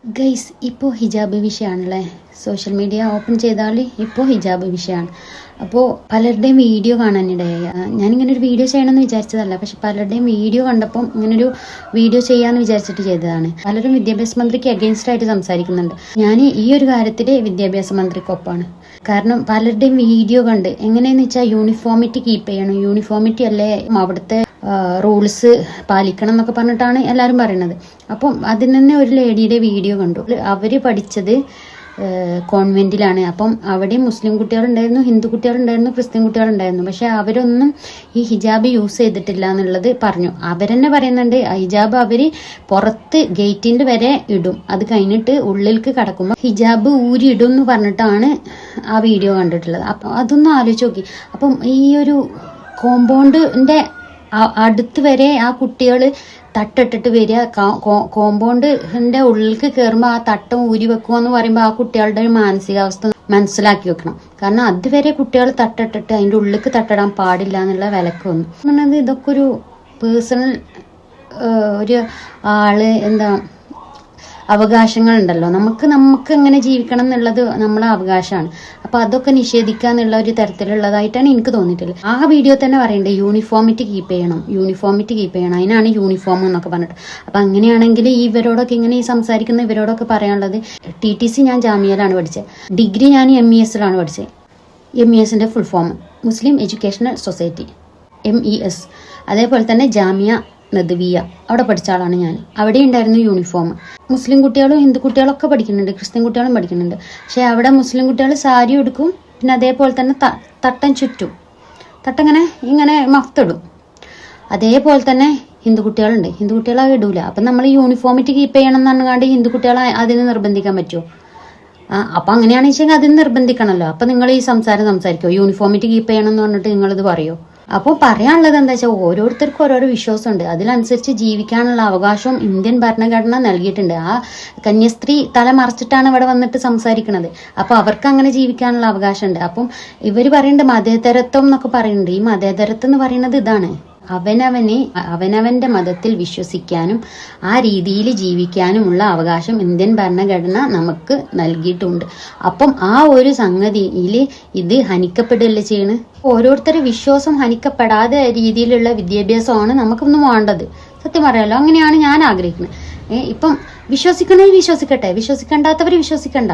Guys, ഇപ്പോൾ ഹിജാബ് വിഷയമാണല്ലേ. Social media open ചെയ്താൽ ഇപ്പോൾ ഹിജാബ് വിഷയമാണ്. അപ്പോൾ പലരുടെയും വീഡിയോ കാണാനിടയായി. ഞാനിങ്ങനെ ഒരു വീഡിയോ ചെയ്യണമെന്ന് വിചാരിച്ചതല്ല, പക്ഷെ പലരുടെയും വീഡിയോ കണ്ടപ്പം ഇങ്ങനൊരു വീഡിയോ ചെയ്യാമെന്ന് വിചാരിച്ചിട്ട് ചെയ്തതാണ്. പലരും വിദ്യാഭ്യാസ മന്ത്രിക്ക് അഗെയിൻസ്റ്റ് ആയിട്ട് സംസാരിക്കുന്നുണ്ട്. ഞാൻ ഈ ഒരു കാര്യത്തിൽ വിദ്യാഭ്യാസ മന്ത്രിക്കൊപ്പമാണ്. കാരണം പലരുടെയും വീഡിയോ കണ്ട് എങ്ങനെയെന്ന് വെച്ചാൽ യൂണിഫോമിറ്റി കീപ്പ് ചെയ്യണം, യൂണിഫോമിറ്റി അല്ലേ അവിടുത്തെ റൂൾസ് പാലിക്കണം എന്നൊക്കെ പറഞ്ഞിട്ടാണ് എല്ലാവരും പറയുന്നത്. അപ്പം അതിന് തന്നെ ഒരു ലേഡിയുടെ വീഡിയോ കണ്ടു. അവർ പഠിച്ചത് കോൺവെന്റിലാണ്. അപ്പം അവിടെ മുസ്ലിം കുട്ടികളുണ്ടായിരുന്നു, ഹിന്ദു കുട്ടികളുണ്ടായിരുന്നു, ക്രിസ്ത്യൻ കുട്ടികളുണ്ടായിരുന്നു. പക്ഷെ അവരൊന്നും ഈ ഹിജാബ് യൂസ് ചെയ്തിട്ടില്ല എന്നുള്ളത് പറഞ്ഞു. അവരെന്നെ പറയുന്നുണ്ട് ഹിജാബ് അവർ പുറത്ത് ഗേറ്റിൻ്റെ വരെ ഇടും, അത് കഴിഞ്ഞിട്ട് ഉള്ളിലേക്ക് കടക്കുമ്പോൾ ഹിജാബ് ഊരി ഇടും എന്ന് പറഞ്ഞിട്ടാണ് ആ വീഡിയോ കണ്ടിട്ടുള്ളത്. അപ്പം അതൊന്നും ആലോചിച്ച് നോക്കി. അപ്പം ഈ ഒരു കോമ്പൗണ്ടിൻ്റെ അടുത്ത് വരെ ആ കുട്ടികൾ തട്ടിട്ടിട്ട് വരിക, കോമ്പൗണ്ടിന്റെ ഉള്ളിലേക്ക് കയറുമ്പോൾ ആ തട്ടം ഊരി വെക്കുക എന്ന് പറയുമ്പോൾ ആ കുട്ടികളുടെ ഒരു മാനസികാവസ്ഥ മനസ്സിലാക്കി വെക്കണം. കാരണം അതുവരെ കുട്ടികൾ തട്ടിട്ടിട്ട് അതിൻ്റെ ഉള്ളിലേക്ക് തട്ടിടാൻ പാടില്ല എന്നുള്ള വിലക്ക് വന്നു. പറഞ്ഞത് ഇതൊക്കെ ഒരു പേഴ്സണൽ ഒരു ആള് അവകാശങ്ങളുണ്ടല്ലോ, നമുക്ക് എങ്ങനെ ജീവിക്കണം എന്നുള്ളത് നമ്മളെ അവകാശമാണ്. അപ്പോൾ അതൊക്കെ നിഷേധിക്കുക എന്നുള്ള ഒരു തരത്തിലുള്ളതായിട്ടാണ് എനിക്ക് തോന്നിയിട്ടുള്ളത്. ആ വീഡിയോ തന്നെ പറയണ്ടേ യൂണിഫോമിറ്റി കീപ്പ് ചെയ്യണം, അതിനാണ് യൂണിഫോം എന്നൊക്കെ പറഞ്ഞിട്ട്. അപ്പം അങ്ങനെയാണെങ്കിൽ ഇവരോടൊക്കെ ഇങ്ങനെ ഈ സംസാരിക്കുന്ന ഇവരോടൊക്കെ പറയാനുള്ളത്, TTC ഞാൻ ജാമിയയിലാണ് പഠിച്ചത്, ഡിഗ്രി ഞാൻ MES പഠിച്ചത്. MESന്റെ ഫുൾ ഫോം മുസ്ലിം എഡ്യൂക്കേഷണൽ സൊസൈറ്റി, MES. അതേപോലെ തന്നെ ജാമിയ നദ്വിയ, അവിടെ പഠിച്ച ആളാണ് ഞാൻ. അവിടെ ഉണ്ടായിരുന്നു യൂണിഫോം. മുസ്ലിം കുട്ടികളും ഹിന്ദു കുട്ടികളൊക്കെ പഠിക്കുന്നുണ്ട്, ക്രിസ്ത്യൻ കുട്ടികളും പഠിക്കുന്നുണ്ട്. പക്ഷെ അവിടെ മുസ്ലിം കുട്ടികൾ സാരി ഉടുക്കും, പിന്നെ അതേപോലെ തന്നെ തട്ടം ചുറ്റും, ഇങ്ങനെ മഫ്തിടും. അതേപോലെ തന്നെ ഹിന്ദു കുട്ടികളുണ്ട്, ഹിന്ദു കുട്ടികളെ ഇടൂല. അപ്പം നമ്മൾ യൂണിഫോമിറ്റി കീപ്പ് ചെയ്യണം എന്ന് പറഞ്ഞാണ്ട് ഹിന്ദു കുട്ടികളെ അതിന് നിർബന്ധിക്കാൻ പറ്റുമോ? അപ്പം അങ്ങനെയാണെന്ന് വെച്ചാൽ അതിന് നിർബന്ധിക്കണമല്ലോ. അപ്പം നിങ്ങൾ ഈ സംസാരിക്കുമോ? യൂണിഫോമിറ്റി കീപ്പ് ചെയ്യണം എന്ന് പറഞ്ഞിട്ട് നിങ്ങളിത് പറയുമോ? അപ്പോൾ പറയാനുള്ളത് എന്താ വെച്ചാൽ ഓരോരുത്തർക്കും ഓരോരോ വിശ്വാസമുണ്ട്, അതിനനുസരിച്ച് ജീവിക്കാനുള്ള അവകാശവും ഇന്ത്യൻ ഭരണഘടന നൽകിയിട്ടുണ്ട്. ആ കന്യാസ്ത്രീ തല മറച്ചിട്ടാണ് ഇവിടെ വന്നിട്ട് സംസാരിക്കുന്നത്. അപ്പോൾ അവർക്ക് അങ്ങനെ ജീവിക്കാനുള്ള അവകാശമുണ്ട്. അപ്പം ഇവർ പറയുന്നുണ്ട് മതേതരത്വം എന്നൊക്കെ പറയുന്നുണ്ട്. ഈ മതേതരത്വം എന്ന് പറയുന്നത് ഇതാണ്, അവനവന്റെ മതത്തിൽ വിശ്വസിക്കാനും ആ രീതിയിൽ ജീവിക്കാനുമുള്ള അവകാശം ഇന്ത്യൻ ഭരണഘടന നമുക്ക് നൽകിയിട്ടുണ്ട്. അപ്പം ആ ഒരു സംഗതിയിൽ ഇത് ഹനിക്കപ്പെടുകയല്ലേ ചെയ്യണ്. ഓരോരുത്തരുടെ വിശ്വാസം ഹനിക്കപ്പെടാതെ രീതിയിലുള്ള വിദ്യാഭ്യാസമാണ് നമുക്കൊന്നും വേണ്ടത്. സത്യം പറയാലോ, അങ്ങനെയാണ് ഞാൻ ആഗ്രഹിക്കുന്നത്. ഇപ്പം വിശ്വസിക്കണവർ വിശ്വസിക്കട്ടെ, വിശ്വസിക്കണ്ടാത്തവർ വിശ്വസിക്കണ്ട.